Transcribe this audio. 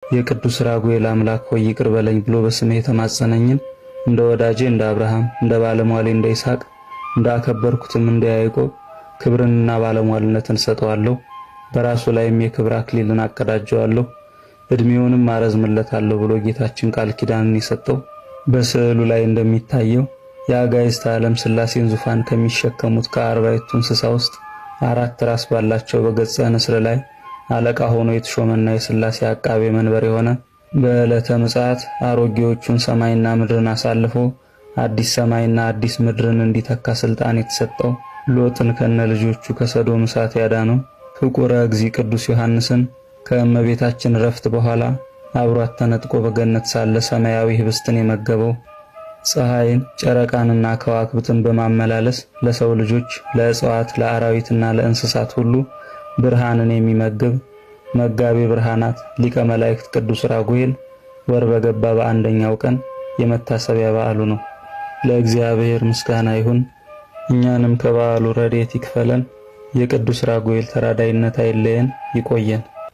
የቅዱስ ራጉኤል አምላክ ሆይ ይቅር በለኝ ብሎ በስምህ የተማጸነኝን እንደ ወዳጄ እንደ አብርሃም እንደ ባለሟሌ እንደ ይስሐቅ እንዳከበርኩትም እንደ ያዕቆብ ክብርንና ባለሟልነትን ሰጠዋለሁ። በራሱ ላይም የክብር አክሊልን አቀዳጀዋለሁ፣ እድሜውንም አረዝምለታለሁ ብሎ ጌታችን ቃል ኪዳንን የሰጠው በስዕሉ ላይ እንደሚታየው የአጋዕዝተ ዓለም ሥላሴን ዙፋን ከሚሸከሙት ከ40ቱ እንስሳ ውስጥ 4 ራስ ባላቸው በገጸ ንስር ላይ አለቃ ሆኖ የተሾመና የሥላሴ አቃቤ መንበር የሆነ በዕለተ ምጽአት አሮጌዎቹን ሰማይና ምድርን አሳልፎ አዲስ ሰማይና አዲስ ምድርን እንዲተካ ስልጣን የተሰጠው ሎጥን ከነ ልጆቹ ከሰዶም እሳት ያዳነው ፍቁረ እግዚእ ቅዱስ ዮሐንስን ከእመቤታችን ረፍት በኋላ አብሯት ተነጥቆ በገነት ሳለ ሰማያዊ ህብስትን የመገበው ፀሐይን ጨረቃንና ከዋክብትን በማመላለስ ለሰው ልጆች ለእጽዋት ለአራዊትና ለእንስሳት ሁሉ ብርሃንን የሚመግብ መጋቤ ብርሃናት ሊቀ መላእክት ቅዱስ ራጉኤል ወር በገባ በአንደኛው ቀን የመታሰቢያ በዓሉ ነው። ለእግዚአብሔር ምስጋና ይሁን። እኛንም ከበዓሉ ረድኤት ይክፈለን። የቅዱስ ራጉኤል ተራዳይነት አይለየን። ይቆየን።